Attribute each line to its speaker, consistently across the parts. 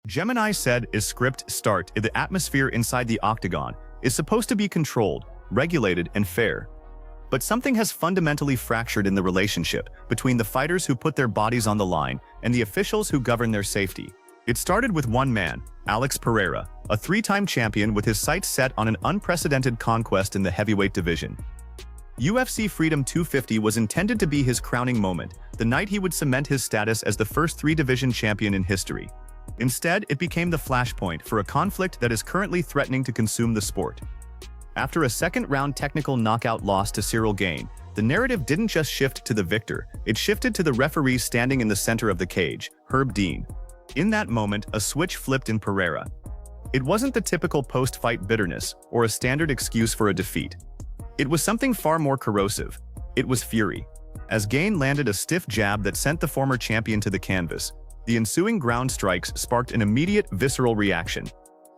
Speaker 1: Gemini said is script start. The atmosphere inside the octagon is supposed to be controlled, regulated, and fair. But something has fundamentally fractured in the relationship between the fighters who put their bodies on the line and the officials who govern their safety. It started with one man, Alex Pereira, a three-time champion with his sights set on an unprecedented conquest in the heavyweight division. UFC Freedom 250 was intended to be his crowning moment, the night he would cement his status as the first three-division champion in history. Instead, it became the flashpoint for a conflict that is currently threatening to consume the sport. After a second-round technical knockout loss to Cyril Gane, the narrative didn't just shift to the victor, it shifted to the referee standing in the center of the cage, Herb Dean. In that moment, a switch flipped in Pereira. It wasn't the typical post-fight bitterness or a standard excuse for a defeat. It was something far more corrosive. It was fury. As Gane landed a stiff jab that sent the former champion to the canvas, the ensuing ground strikes sparked an immediate, visceral reaction.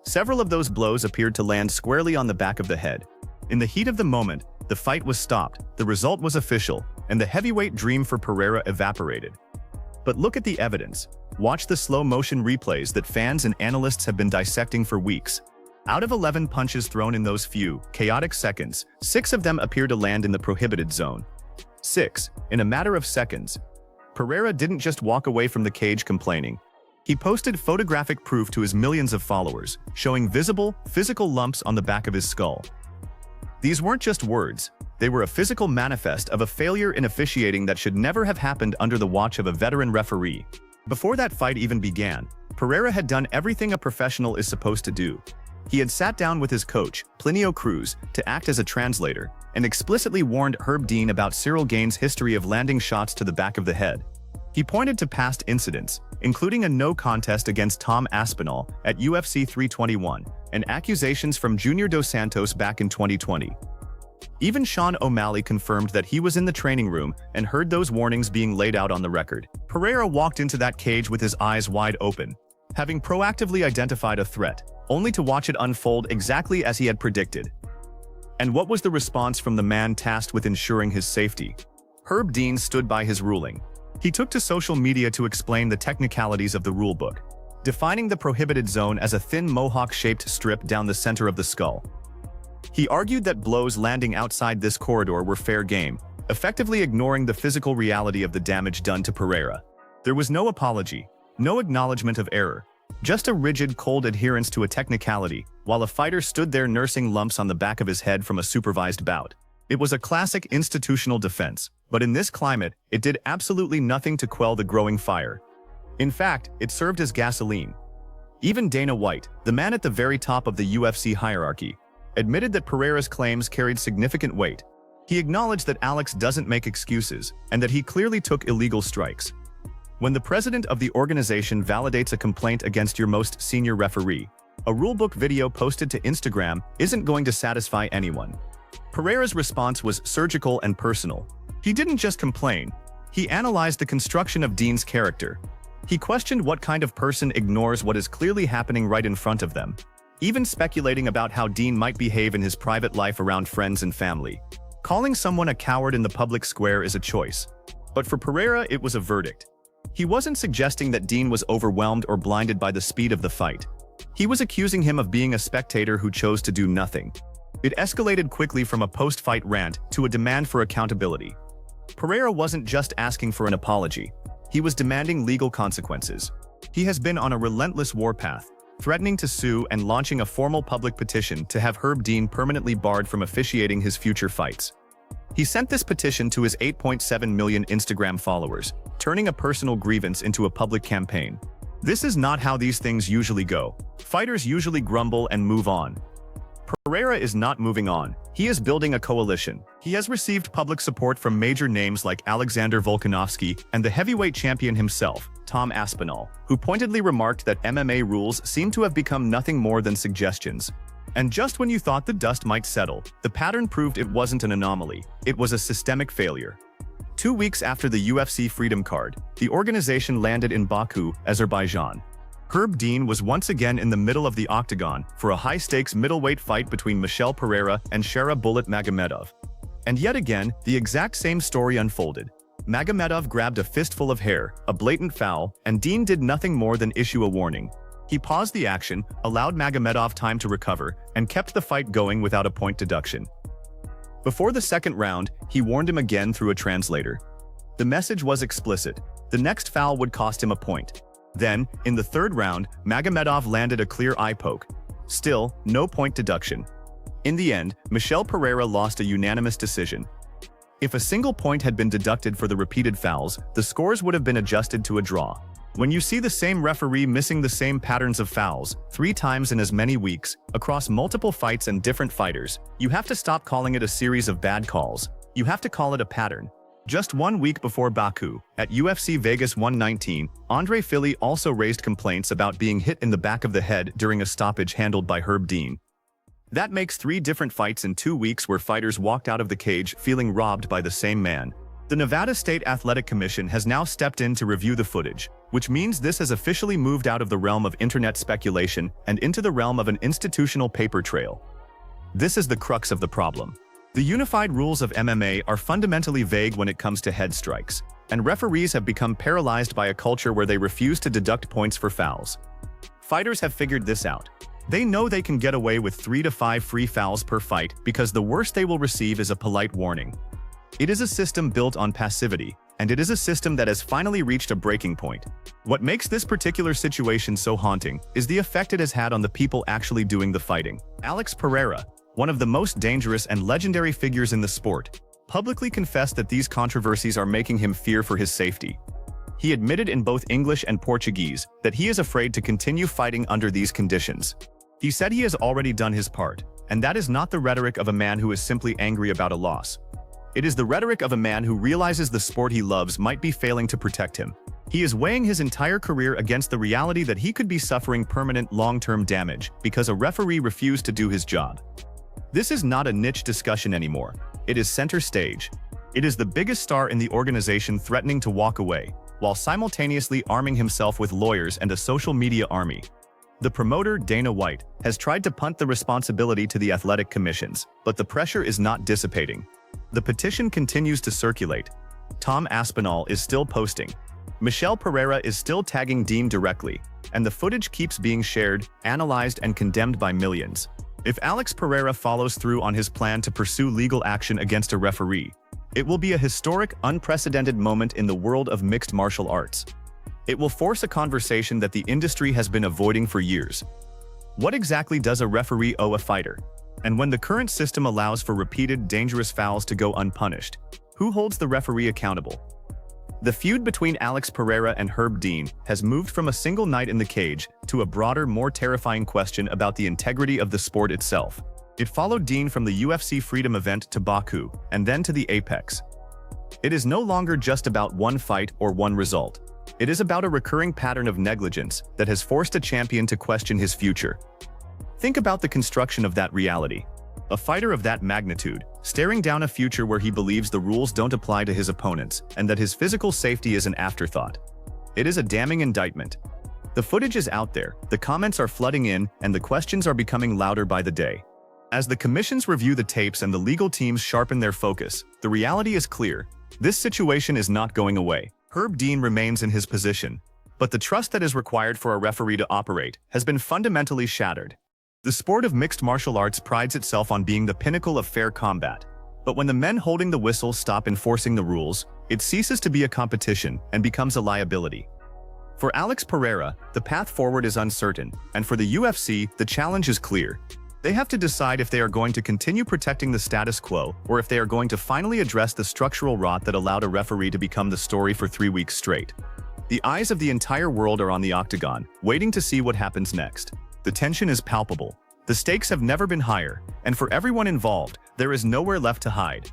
Speaker 1: Several of those blows appeared to land squarely on the back of the head. In the heat of the moment, the fight was stopped, the result was official, and the heavyweight dream for Pereira evaporated. But look at the evidence. Watch the slow-motion replays that fans and analysts have been dissecting for weeks. Out of 11 punches thrown in those few, chaotic seconds, 6 of them appear to land in the prohibited zone. 6, in a matter of seconds. Pereira didn't just walk away from the cage complaining. He posted photographic proof to his millions of followers, showing visible, physical lumps on the back of his skull. These weren't just words, they were a physical manifest of a failure in officiating that should never have happened under the watch of a veteran referee. Before that fight even began, Pereira had done everything a professional is supposed to do. He had sat down with his coach, Plinio Cruz, to act as a translator, and explicitly warned Herb Dean about Cyril Gane's history of landing shots to the back of the head. He pointed to past incidents, including a no contest against Tom Aspinall at UFC 321, and accusations from Junior Dos Santos back in 2020. Even Sean O'Malley confirmed that he was in the training room and heard those warnings being laid out on the record. Pereira walked into that cage with his eyes wide open, having proactively identified a threat, only to watch it unfold exactly as he had predicted. And what was the response from the man tasked with ensuring his safety? Herb Dean stood by his ruling. He took to social media to explain the technicalities of the rulebook, defining the prohibited zone as a thin mohawk-shaped strip down the center of the skull. He argued that blows landing outside this corridor were fair game, effectively ignoring the physical reality of the damage done to Pereira. There was no apology, no acknowledgement of error, just a rigid, cold adherence to a technicality, while a fighter stood there nursing lumps on the back of his head from a supervised bout. It was a classic institutional defense, but in this climate, it did absolutely nothing to quell the growing fire. In fact, it served as gasoline. Even Dana White, the man at the very top of the UFC hierarchy, admitted that Pereira's claims carried significant weight. He acknowledged that Alex doesn't make excuses, and that he clearly took illegal strikes. When the president of the organization validates a complaint against your most senior referee, a rulebook video posted to Instagram isn't going to satisfy anyone. Pereira's response was surgical and personal. He didn't just complain, he analyzed the construction of Dean's character. He questioned what kind of person ignores what is clearly happening right in front of them, even speculating about how Dean might behave in his private life around friends and family. Calling someone a coward in the public square is a choice, but for Pereira it was a verdict. He wasn't suggesting that Dean was overwhelmed or blinded by the speed of the fight. He was accusing him of being a spectator who chose to do nothing. It escalated quickly from a post-fight rant to a demand for accountability. Pereira wasn't just asking for an apology. He was demanding legal consequences. He has been on a relentless warpath, threatening to sue and launching a formal public petition to have Herb Dean permanently barred from officiating his future fights. He sent this petition to his 8.7 million Instagram followers, turning a personal grievance into a public campaign. This is not how these things usually go. Fighters usually grumble and move on. Pereira is not moving on. He is building a coalition. He has received public support from major names like Alexander Volkanovski and the heavyweight champion himself, Tom Aspinall, who pointedly remarked that MMA rules seem to have become nothing more than suggestions. And just when you thought the dust might settle, the pattern proved it wasn't an anomaly. It was a systemic failure. 2 weeks after the UFC Freedom card, the organization landed in Baku, Azerbaijan. Herb Dean was once again in the middle of the octagon for a high-stakes middleweight fight between Michel Pereira and Shara Bullet Magomedov. And yet again, the exact same story unfolded. Magomedov grabbed a fistful of hair, a blatant foul, and Dean did nothing more than issue a warning. He paused the action, allowed Magomedov time to recover, and kept the fight going without a point deduction. Before the second round, he warned him again through a translator. The message was explicit. The next foul would cost him a point. Then, in the third round, Magomedov landed a clear eye poke. Still, no point deduction. In the end, Alex Pereira lost a unanimous decision. If a single point had been deducted for the repeated fouls, the scores would have been adjusted to a draw. When you see the same referee missing the same patterns of fouls 3 times in as many weeks, across multiple fights and different fighters, you have to stop calling it a series of bad calls. You have to call it a pattern. Just 1 week before Baku, at UFC Vegas 119, Andre Fili also raised complaints about being hit in the back of the head during a stoppage handled by Herb Dean. That makes 3 different fights in 2 weeks where fighters walked out of the cage feeling robbed by the same man. The Nevada State Athletic Commission has now stepped in to review the footage, which means this has officially moved out of the realm of internet speculation and into the realm of an institutional paper trail. This is the crux of the problem. The unified rules of MMA are fundamentally vague when it comes to head strikes, and referees have become paralyzed by a culture where they refuse to deduct points for fouls. Fighters have figured this out. They know they can get away with 3 to 5 free fouls per fight because the worst they will receive is a polite warning. It is a system built on passivity, and it is a system that has finally reached a breaking point. What makes this particular situation so haunting is the effect it has had on the people actually doing the fighting. Alex Pereira, one of the most dangerous and legendary figures in the sport, publicly confessed that these controversies are making him fear for his safety. He admitted in both English and Portuguese that he is afraid to continue fighting under these conditions. He said he has already done his part, and that is not the rhetoric of a man who is simply angry about a loss. It is the rhetoric of a man who realizes the sport he loves might be failing to protect him. He is weighing his entire career against the reality that he could be suffering permanent long-term damage because a referee refused to do his job. This is not a niche discussion anymore. It is center stage. It is the biggest star in the organization threatening to walk away, while simultaneously arming himself with lawyers and a social media army. The promoter, Dana White, has tried to punt the responsibility to the athletic commissions, but the pressure is not dissipating. The petition continues to circulate. Tom Aspinall is still posting. Alex Pereira is still tagging Dean directly, and the footage keeps being shared, analyzed, and condemned by millions. If Alex Pereira follows through on his plan to pursue legal action against a referee, it will be a historic, unprecedented moment in the world of mixed martial arts. It will force a conversation that the industry has been avoiding for years. What exactly does a referee owe a fighter? And when the current system allows for repeated, dangerous fouls to go unpunished, who holds the referee accountable? The feud between Alex Pereira and Herb Dean has moved from a single night in the cage to a broader, more terrifying question about the integrity of the sport itself. It followed Dean from the UFC Freedom event to Baku, and then to the Apex. It is no longer just about one fight or one result. It is about a recurring pattern of negligence that has forced a champion to question his future. Think about the construction of that reality. A fighter of that magnitude, staring down a future where he believes the rules don't apply to his opponents and that his physical safety is an afterthought. It is a damning indictment. The footage is out there, the comments are flooding in, and the questions are becoming louder by the day. As the commissions review the tapes and the legal teams sharpen their focus, the reality is clear. This situation is not going away. Herb Dean remains in his position, but the trust that is required for a referee to operate has been fundamentally shattered. The sport of mixed martial arts prides itself on being the pinnacle of fair combat. But when the men holding the whistle stop enforcing the rules, it ceases to be a competition and becomes a liability. For Alex Pereira, the path forward is uncertain, and for the UFC, the challenge is clear. They have to decide if they are going to continue protecting the status quo or if they are going to finally address the structural rot that allowed a referee to become the story for 3 weeks straight. The eyes of the entire world are on the octagon, waiting to see what happens next. The tension is palpable. The stakes have never been higher, and for everyone involved, there is nowhere left to hide.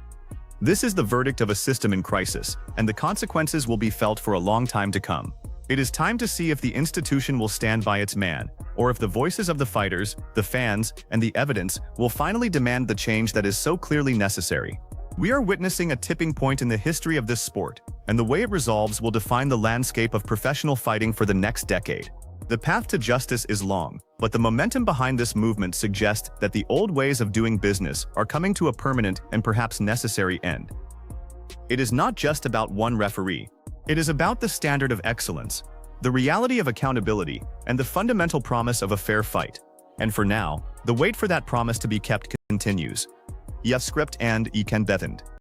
Speaker 1: This is the verdict of a system in crisis, and the consequences will be felt for a long time to come. It is time to see if the institution will stand by its man, or if the voices of the fighters, the fans, and the evidence will finally demand the change that is so clearly necessary. We are witnessing a tipping point in the history of this sport, and the way it resolves will define the landscape of professional fighting for the next decade. The path to justice is long, but the momentum behind this movement suggests that the old ways of doing business are coming to a permanent and perhaps necessary end. It is not just about one referee. It is about the standard of excellence. the reality of accountability, and the fundamental promise of a fair fight. And for now, the wait for that promise to be kept continues. Jag script and I kan betend.